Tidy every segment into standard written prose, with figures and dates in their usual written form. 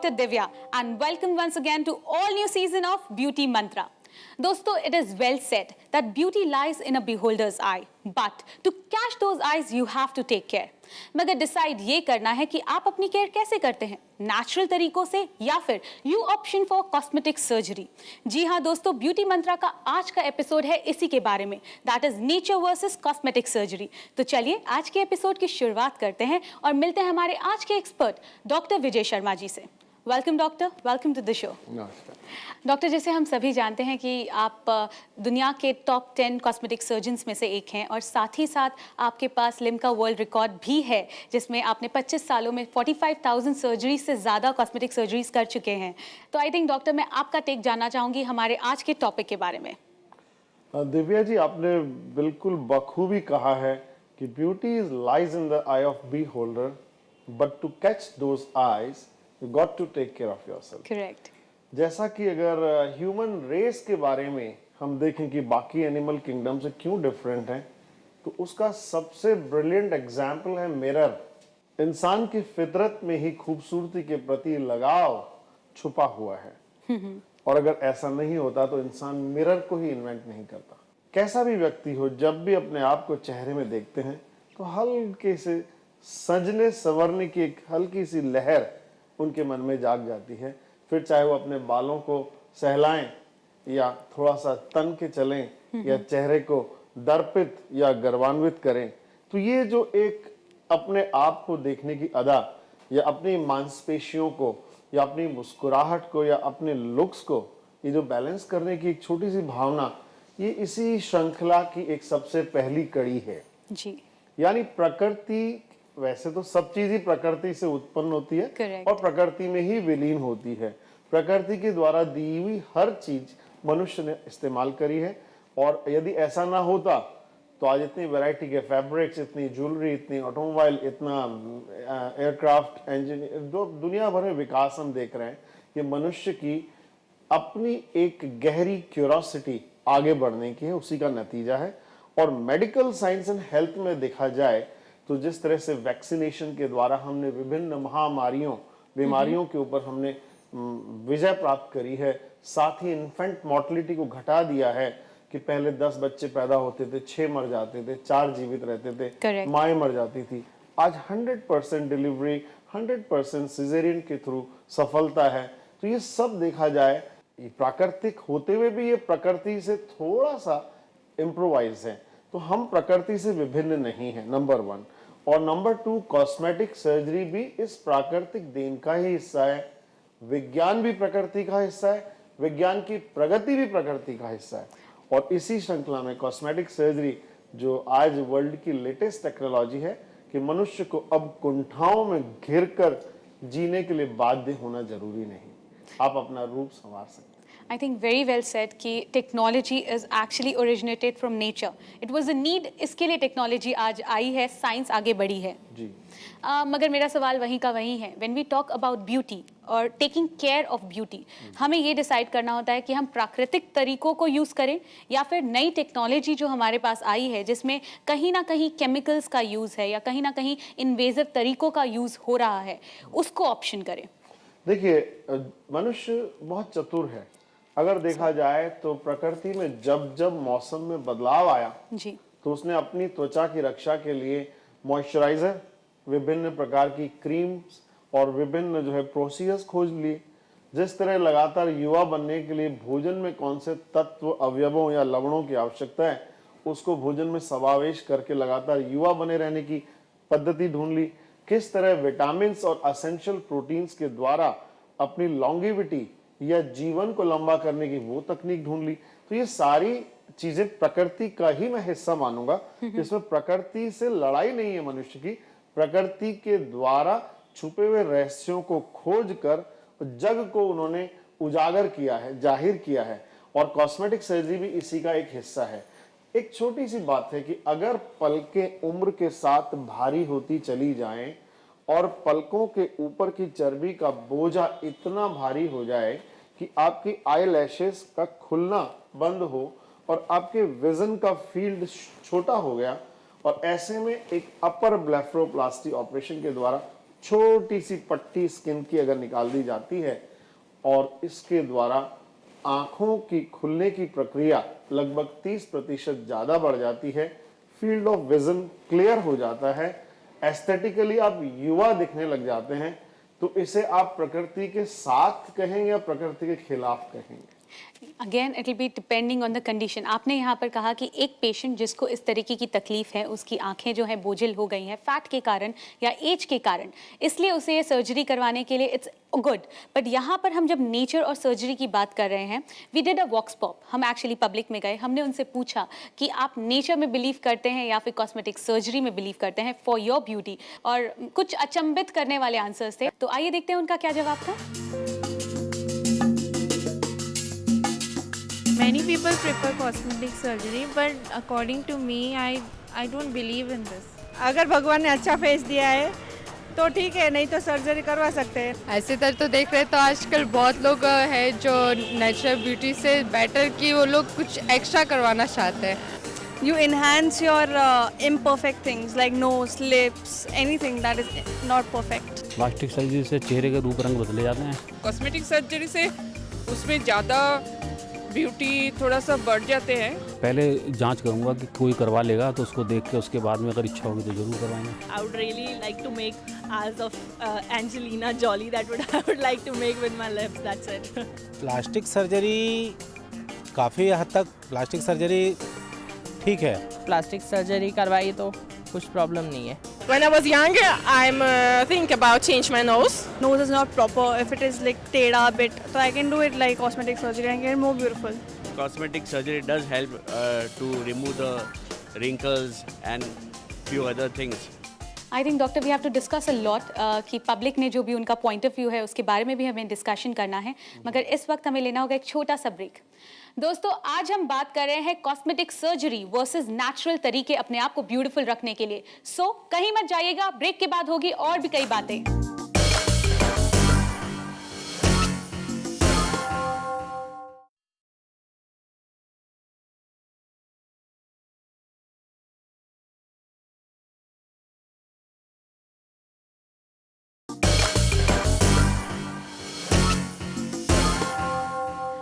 Dr. Divya and welcome once again to all new season of Beauty Mantra. दोस्तों, it is well said that beauty lies in a beholder's eye, but to catch those eyes you have to take care. मगर decide ये करना है कि आप अपनी care कैसे करते हैं, नेचुरल तरीकों से या फिर you option for cosmetic surgery. जी हाँ दोस्तों, ब्यूटी मंत्रा का आज का एपिसोड है इसी के बारे में, that is nature versus cosmetic surgery. तो चलिए आज के एपिसोड की शुरुआत करते हैं और मिलते हैं हमारे आज के एक्सपर्ट डॉक्टर विजय शर्मा जी से। Welcome doctor, welcome to the show. Doctor, जैसे हम सभी जानते हैं कि आप दुनिया के टॉप 10 कॉस्मेटिक सर्जन्स में से एक हैं और साथ ही साथ आपके पास लिम्का वर्ल्ड रिकॉर्ड भी है जिसमें आपने 25 सालों में 45,000 सर्जरी से ज़्यादा कॉस्मेटिक सर्जरीज कर चुके हैं। तो आई थिंक डॉक्टर, मैं आपका टेक जानना चाहूँगी हमारे आज के टॉपिक के बारे में। दिव्या जी, आपने बिल्कुल बखूबी कहा है कि beauty lies in the eye of beholder, but to catch those eyes you got to take care of yourself. Correct. जैसा कि अगर ह्यूमन रेस के बारे में हम देखें कि बाकी एनिमल किंगडम से क्यों डिफरेंट हैं, तो उसका सबसे ब्रिलियंट एग्जाम्पल है मिरर। इंसान की फितरत में ही खूबसूरती के प्रति लगाव छुपा हुआ है और अगर ऐसा नहीं होता तो इंसान मिरर को ही इन्वेंट नहीं करता। कैसा भी व्यक्ति हो, जब भी अपने आप को चेहरे में देखते हैं तो हल्के से सजने संवरने की एक हल्की सी लहर उनके मन में जाग जाती है। फिर चाहे वो अपने बालों को सहलाएं या थोड़ा सा तन के चलें या चेहरे को दर्पित या गर्वान्वित करें, तो ये जो एक अपने आप को देखने की अदा या अपनी मांसपेशियों को या अपनी मुस्कुराहट को या अपने लुक्स को ये जो बैलेंस करने की एक छोटी सी भावना, ये इसी श्रृंखला की एक सबसे पहली कड़ी है जी। यानी प्रकृति, वैसे तो सब चीज ही प्रकृति से उत्पन्न होती है Correct. और प्रकृति में ही विलीन होती है। प्रकृति के द्वारा दी हुई हर चीज मनुष्य ने इस्तेमाल करी है और यदि ऐसा ना होता तो आज इतनी वैरायटी के फैब्रिक्स, इतनी ज्वेलरी, इतनी ऑटोमोबाइल, इतना एयरक्राफ्ट इंजन, जो दुनिया भर में विकास हम देख रहे हैं, ये मनुष्य की अपनी एक गहरी क्यूरोसिटी आगे बढ़ने की है, उसी का नतीजा है। और मेडिकल साइंस एंड हेल्थ में देखा जाए तो जिस तरह से वैक्सीनेशन के द्वारा हमने विभिन्न महामारियों, बीमारियों के ऊपर हमने विजय प्राप्त करी है, साथ ही इन्फेंट मोर्टेलिटी को घटा दिया है कि पहले 10 बच्चे पैदा होते थे, 6 मर जाते थे, 4 जीवित रहते थे, माएँ मर जाती थी। आज 100% डिलीवरी, 100% सिजेरियन के थ्रू सफलता है। तो ये सब देखा जाए, ये प्राकृतिक होते हुए भी ये प्रकृति से थोड़ा सा इम्प्रोवाइज है। तो हम प्रकृति से विभिन्न नहीं है, नंबर 1। और नंबर 2, कॉस्मेटिक सर्जरी भी इस प्राकृतिक देन का ही हिस्सा है। विज्ञान भी प्रकृति का हिस्सा है, विज्ञान की प्रगति भी प्रकृति का हिस्सा है। और इसी श्रृंखला में कॉस्मेटिक सर्जरी, जो आज वर्ल्ड की लेटेस्ट टेक्नोलॉजी है, कि मनुष्य को अब कुंठाओं में घिरकर जीने के लिए बाध्य होना जरूरी नहीं, आप अपना रूप संवार सकते हैं। I think very well said कि technology is actually originated from nature, it was a need, इसके लिए टेक्नोलॉजी आज आई है, साइंस आगे बढ़ी है जी। मगर मेरा सवाल वहीं का वहीं है, when we talk about beauty और टेकिंग केयर ऑफ ब्यूटी, हमें ये डिसाइड करना होता है कि हम प्राकृतिक तरीकों को यूज़ करें या फिर नई टेक्नोलॉजी जो हमारे पास आई है जिसमें कहीं ना कहीं केमिकल्स का यूज़ है या कहीं ना कहीं इन्वेजिव तरीकों का यूज़ हो रहा है, उसको ऑप्शन करें। देखिए, मनुष्य बहुत चतुर है। अगर देखा जाए तो प्रकृति में जब जब मौसम में बदलाव आया जी, तो उसने अपनी त्वचा की रक्षा के लिए मॉइस्चराइजर, विभिन्न प्रकार की क्रीम्स और विभिन्न जो है प्रोसीजर्स खोज लिए। जिस तरह लगातार युवा बनने के लिए भोजन में कौन से तत्व, अवयवों या लवणों की आवश्यकता है, उसको भोजन में समावेश करके लगातार युवा बने रहने की पद्धति ढूंढ ली। किस तरह विटामिन और असेंशियल प्रोटीन्स के द्वारा अपनी लॉन्गेविटी या जीवन को लंबा करने की वो तकनीक ढूंढ ली। तो ये सारी चीजें प्रकृति का ही मैं हिस्सा मानूंगा। इसमें प्रकृति से लड़ाई नहीं है मनुष्य की, प्रकृति के द्वारा छुपे हुए रहस्यों को खोज कर जग को उन्होंने उजागर किया है, जाहिर किया है। और कॉस्मेटिक सर्जरी भी इसी का एक हिस्सा है। एक छोटी सी बात है कि अगर पलकें उम्र के साथ भारी होती चली जाएं और पलकों के ऊपर की चर्बी का बोझा इतना भारी हो जाए कि आपकी आई लैशेस का खुलना बंद हो और आपके विजन का फील्ड छोटा हो गया, और ऐसे में एक अपर ब्लेफरोप्लास्टी ऑपरेशन के द्वारा छोटी सी पट्टी स्किन की अगर निकाल दी जाती है और इसके द्वारा आंखों की खुलने की प्रक्रिया लगभग 30% ज्यादा बढ़ जाती है, फील्ड ऑफ विजन क्लियर हो जाता है, एस्थेटिकली आप युवा दिखने लग जाते हैं। तो इसे आप प्रकृति के साथ कहेंगे या प्रकृति के खिलाफ कहेंगे? Again it will be depending on the condition. आपने यहाँ पर कहा कि एक पेशेंट जिसको इस तरीके की तकलीफ है, उसकी आंखें जो है बोझिल हो गई हैं फैट के कारण या एज के कारण, इसलिए उसे ये सर्जरी करवाने के लिए इट्स गुड। बट यहाँ पर हम जब नेचर और सर्जरी की बात कर रहे हैं, we did a vox pop. हम एक्चुअली पब्लिक में गए, हमने उनसे पूछा कि आप नेचर में बिलीव करते हैं या फिर कॉस्मेटिक सर्जरी में बिलीव करते हैं फॉर योर ब्यूटी, और कुछ अचंभित करने वाले आंसर्स थे। तो आइए देखते हैं उनका क्या जवाब था। Many people prefer cosmetic surgery, but according to me, I don't believe in this. अगर भगवान ने अच्छा फेस दिया है तो ठीक है, नहीं तो सर्जरी करवा सकते हैं। ऐसे तर तो देख रहे तो आजकल बहुत लोग है जो नेचुरल ब्यूटी से बेटर कि वो लोग कुछ एक्स्ट्रा करवाना चाहते हैं। You enhance your imperfect things like nose, lips, anything that is not perfect. Plastic surgery से चेहरे के रूप रंग बदले जाते हैं। कॉस्मेटिक सर्जरी से उसमें ज़्यादा ब्यूटी थोड़ा सा बढ़ जाते हैं। पहले जांच करूंगा कि कोई करवा लेगा तो उसको देख के उसके बाद में अगर इच्छा होगी तो जरूर करवाएंगे। I would really like to make as of Angelina Jolie. That would I would like to make with my lips. That's it. Plastic surgery काफ़ी हद तक प्लास्टिक सर्जरी ठीक है। प्लास्टिक सर्जरी करवाई तो कुछ प्रॉब्लम नहीं है। When I was young, I'm think about change my nose. Nose is not proper. If it is like teda a bit, so I can do it like cosmetic surgery and get more beautiful. Cosmetic surgery does help to remove the wrinkles and few other things. I think doctor we have to discuss a lot कि public ने जो भी उनका point of view है उसके बारे में भी हमें डिस्कशन करना है, मगर इस वक्त हमें लेना होगा एक छोटा सा ब्रेक। दोस्तों, आज हम बात कर रहे हैं कॉस्मेटिक सर्जरी वर्सेस नेचुरल तरीके अपने आप को ब्यूटीफुल रखने के लिए। सो कहीं मत जाइएगा, ब्रेक के बाद होगी और भी कई बातें।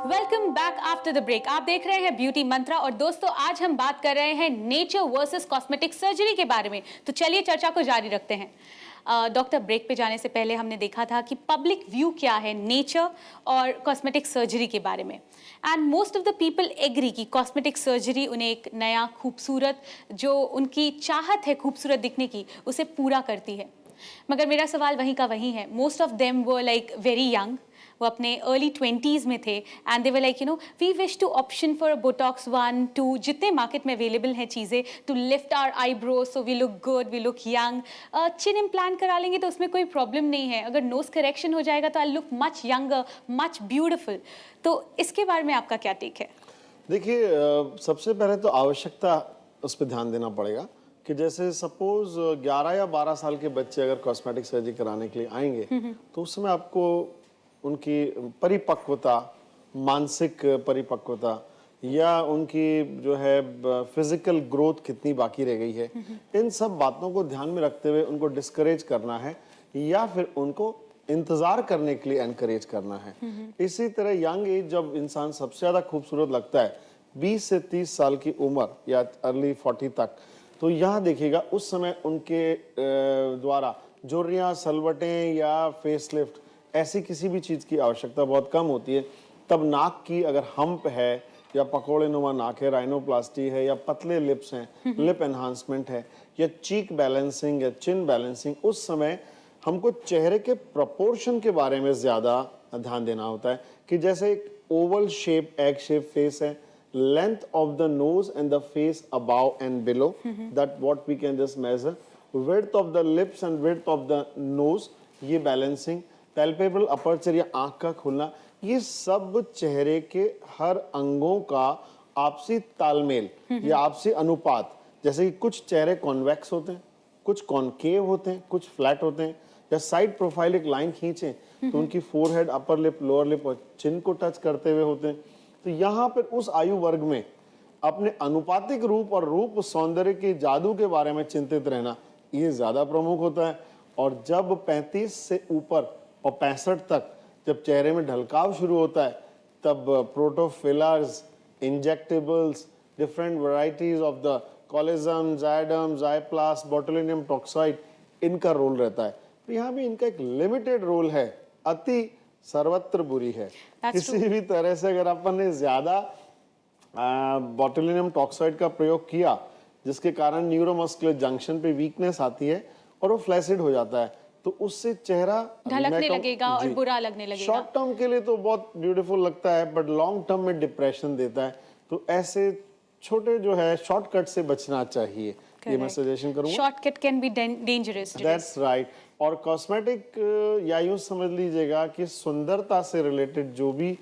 Welcome back after the break. आप देख रहे हैं ब्यूटी मंत्रा, और दोस्तों आज हम बात कर रहे हैं नेचर वर्सेस कॉस्मेटिक सर्जरी के बारे में। तो चलिए चर्चा को जारी रखते हैं। डॉक्टर, ब्रेक पे जाने से पहले हमने देखा था कि पब्लिक व्यू क्या है नेचर और कॉस्मेटिक सर्जरी के बारे में, and most of the people agree कि कॉस्मेटिक सर्जरी उन्हें एक नया खूबसूरत, जो उनकी चाहत है खूबसूरत दिखने की, उसे पूरा करती है। मगर मेरा सवाल वहीं का वहीं है। मोस्ट ऑफ देम वो लाइक वेरी यंग, वो अपने अर्ली 20s में थे, and they were like we wish to option for Botox 1 2, जितने मार्केट में अवेलेबल हैं चीज़ें, to lift our eyebrows so we look good, we look young. Chin implant करा लेंगे तो उसमें कोई प्रॉब्लम नहीं है, अगर नोज करेक्शन हो जाएगा तो I look much younger, much beautiful. तो इसके बारे में आपका क्या टेक है? देखिए, सबसे पहले तो आवश्यकता उस पर ध्यान देना पड़ेगा कि जैसे सपोज 11 या 12 साल के बच्चे अगर कॉस्मेटिक सर्जरी कराने के लिए आएंगे तो उस समय आपको उनकी परिपक्वता, मानसिक परिपक्वता या उनकी जो है फिजिकल ग्रोथ कितनी बाकी रह गई है, इन सब बातों को ध्यान में रखते हुए उनको डिस्करेज करना है या फिर उनको इंतजार करने के लिए एनकरेज करना है। इसी तरह यंग एज जब इंसान सबसे ज्यादा खूबसूरत लगता है 20 से 30 साल की उम्र या अर्ली 40 तक, तो यहाँ देखिएगा उस समय उनके द्वारा झुर्रियाँ, सलवटें या फेसलिफ्ट ऐसी किसी भी चीज़ की आवश्यकता बहुत कम होती है। तब नाक की अगर हम्प है या पकोड़े नुमा नाक है, राइनोप्लास्टी है या पतले लिप्स हैं, लिप एनहांसमेंट है या चीक बैलेंसिंग या चिन बैलेंसिंग, उस समय हमको चेहरे के प्रपोर्शन के बारे में ज़्यादा ध्यान देना होता है कि जैसे एक Oval shape, egg shape face है, length of the nose and the face above and below, that what we can just measure, width of the lips and width of the nose, ये balancing, palpable aperture या आँख का खुलना, ये सब चेहरे के हर अंगों का आपसी तालमेल या आपसी अनुपात। जैसे कि कुछ चेहरे कॉन्वेक्स होते हैं, कुछ कॉनकेव होते हैं, कुछ फ्लैट होते हैं, या साइड प्रोफाइल एक लाइन खींचे तो उनकी forehead, upper lip, lower lip और चिन को टच करते हुए होते हैं। तो यहाँ पर उस आयु वर्ग में अपने अनुपातिक रूप और रूप सौंदर्य के जादू के बारे में चिंतित रहना ये ज्यादा प्रमुख होता है। और जब 35 से ऊपर और 65 तक जब चेहरे में ढलकाव शुरू होता है, तब protofillers, injectables, different varieties of the collagen, जाइडम, जाइप्लास, बोटुलिनियम टॉक्साइड, इनका रोल रहता है। तो यहाँ भी इनका एक लिमिटेड रोल है, अति सर्वत्र बुरी है। किसी भी तरह से अगर अपन ने ज्यादा बोटुलिनियम टॉक्साइड का प्रयोग किया, जिसके कारण न्यूरोमस्कुलर जंक्शन पे वीकनेस आती है और वो फ्लैसिड हो जाता है, तो उससे चेहरा ढलकने लगेगा और बुरा लगने लगेगा। शॉर्ट टर्म के लिए तो बहुत ब्यूटीफुल लगता है, बट लॉन्ग टर्म में डिप्रेशन देता है। तो ऐसे छोटे जो है शॉर्टकट से बचना चाहिए, ये मैं सजेशन करूंगा। Shortcut can be dangerous. That's right. और कॉस्मेटिक या यूं समझ लीजिएगा कि सुंदरता से रिलेटेड जो भी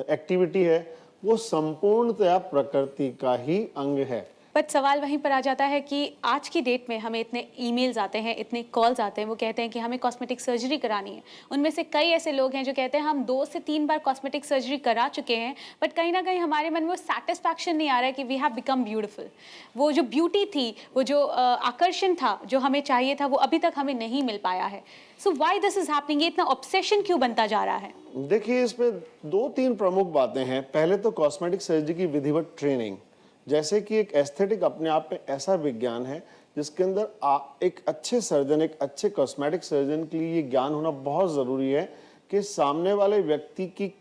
एक्टिविटी है वो संपूर्णतया प्रकृति का ही अंग है। बट सवाल वहीं पर आ जाता है कि आज की डेट में हमें इतने ईमेल्स आते हैं, इतने कॉल्स आते हैं, वो कहते हैं कि हमें कॉस्मेटिक सर्जरी करानी है। उनमें से कई ऐसे लोग हैं जो कहते हैं हम 2 से 3 बार कॉस्मेटिक सर्जरी करा चुके हैं, बट कहीं ना कहीं हमारे मन में वो सेटिस्फैक्शन नहीं आ रहा है कि वी हैव बिकम ब्यूटीफुल। वो जो ब्यूटी थी, वो जो आकर्षण था जो हमें चाहिए था, वो अभी तक हमें नहीं मिल पाया है। So why this is happening? ये इतना ऑब्सेशन क्यों बनता जा रहा है? देखिए, इसमें 2-3 प्रमुख बातें हैं। पहले तो कॉस्मेटिक सर्जरी की विधिवत ट्रेनिंग, जैसे कि एक एस्थेटिक अपने आप में ऐसा विज्ञान है जिसके अंदर एक अच्छे सर्जन, एक अच्छे कॉस्मेटिक सर्जन के लिए ये ज्ञान होना बहुत ज़रूरी है कि सामने वाले व्यक्ति की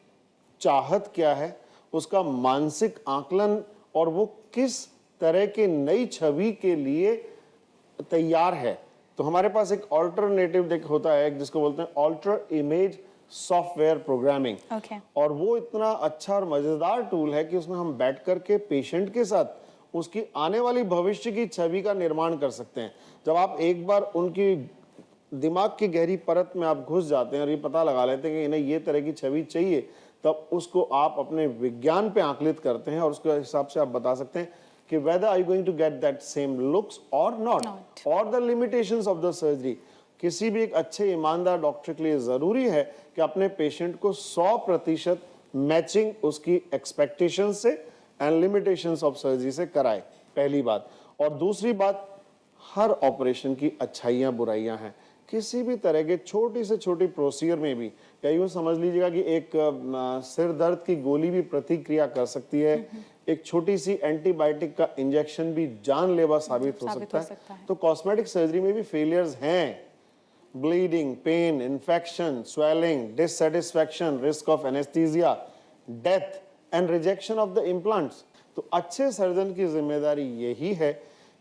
चाहत क्या है, उसका मानसिक आकलन, और वो किस तरह के नई छवि के लिए तैयार है। तो हमारे पास एक ऑल्टरनेटिव होता है जिसको बोलते हैं ऑल्टर इमेज सॉफ्टवेयर प्रोग्रामिंग। और वो इतना अच्छा और मजेदार टूल है कि उसमें हम बैठ करके पेशेंट के साथ उसकी आने वाली भविष्य की छवि का निर्माण कर सकते हैं। जब आप एक बार उनकी दिमाग की गहरी परत में आप घुस जाते हैं और ये पता लगा लेते हैं कि इन्हें ये तरह की छवि चाहिए, तब उसको आप अपने विज्ञान पे आकलित करते हैं और उसके हिसाब से आप बता सकते हैं कि whether are you going to get that same looks or not, or the limitations of the surgery। किसी भी एक अच्छे ईमानदार डॉक्टर के लिए जरूरी है कि अपने पेशेंट को 100% मैचिंग उसकी एक्सपेक्टेशन से एंड लिमिटेशंस ऑफ सर्जरी से कराए, पहली बात। और दूसरी बात, हर ऑपरेशन की अच्छाइयाँ बुराइयाँ हैं। किसी भी तरह के छोटी से छोटी प्रोसीजर में भी, या यूँ समझ लीजिएगा कि एक सिर दर्द की गोली भी प्रतिक्रिया कर सकती है, एक छोटी सी एंटीबायोटिक का इंजेक्शन भी जानलेवा साबित हो सकता है। तो कॉस्मेटिक सर्जरी में भी फेलियर्स हैं। Bleeding, pain, infection, swelling, dissatisfaction, risk of anaesthesia, death and rejection of the implants. तो अच्छे सर्जन की जिम्मेदारी यही है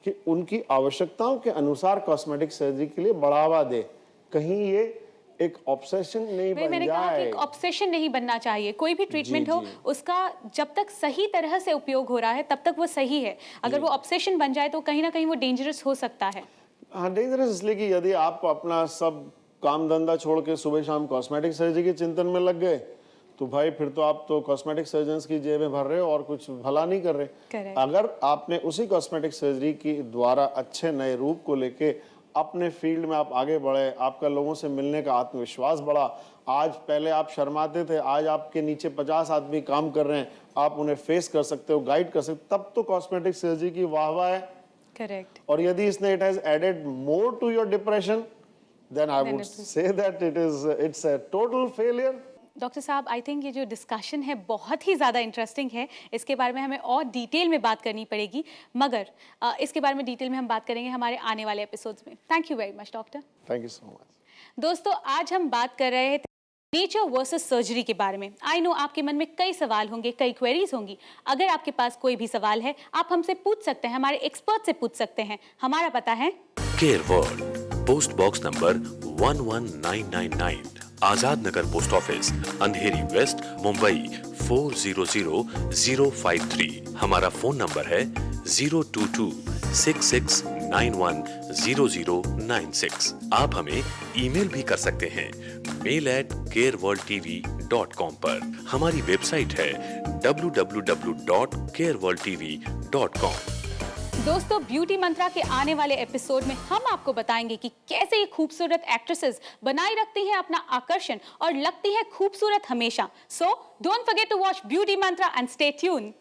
कि उनकी आवश्यकताओं के अनुसार कॉस्मेटिक सर्जरी के लिए बढ़ावा दे, कहीं ये एक ऑब्सेशन नहीं बन मैंने कहा कि एक ऑब्सेशन नहीं बनना चाहिए। कोई भी ट्रीटमेंट हो, उसका जब तक सही तरह से उपयोग हो रहा है तब तक वो सही है। अगर वो ऑब्सेशन बन जाए तो कहीं ना कहीं वो डेंजरस हो सकता है। हाँ, डेंजरस इसलिए कि यदि आप अपना सब काम धंधा छोड़ के सुबह शाम कॉस्मेटिक सर्जरी के चिंतन में लग गए, तो भाई फिर तो आप तो कॉस्मेटिक सर्जन्स की जेबें भर रहे हो और कुछ भला नहीं कर रहे। अगर आपने उसी कॉस्मेटिक सर्जरी के द्वारा अच्छे नए रूप को लेके अपने फील्ड में आप आगे बढ़े, आपका लोगों से मिलने का आत्मविश्वास बढ़ा, आज पहले आप शर्माते थे, आज आपके नीचे 50 आदमी काम कर रहे हैं, आप उन्हें फेस कर सकते हो, गाइड कर सकते हो, तब तो कॉस्मेटिक सर्जरी की वाहवाह है। करेक्ट। और यदि इसने it has added more to your depression, then I would say that it's a total failure. Doctor साहब, आई थिंक ये जो डिस्कशन है बहुत ही ज़्यादा इंटरेस्टिंग है। इसके बारे में हमें और डिटेल में बात करनी पड़ेगी, मगर इसके बारे में डिटेल में हम बात करेंगे हमारे आने वाले एपिसोड्स में। Thank you very much doctor. Thank you so much. दोस्तों, आज हम बात कर रहे थे नेचर वर्सेस सर्जरी के बारे में। आई नो आपके मन में कई सवाल होंगे, कई क्वेरीज होंगी। अगर आपके पास कोई भी सवाल है, आप हमसे पूछ सकते हैं, हमारे एक्सपर्ट से पूछ सकते हैं। हमारा पता है care world, post box number 11999, Azad Nagar post office, अंधेरी वेस्ट, मुंबई 400053। हमारा फोन नंबर है 02266910096। आप हमें ईमेल भी कर सकते हैं mail@careworldtv.com पर। हमारी वेबसाइट है www.careworldtv.com। दोस्तों, ब्यूटी मंत्रा के आने वाले एपिसोड में हम आपको बताएंगे कि कैसे ये खूबसूरत एक्ट्रेसेस बनाए रखती हैं अपना आकर्षण और लगती है खूबसूरत हमेशा। So don't forget to watch beauty Mantra and stay tuned.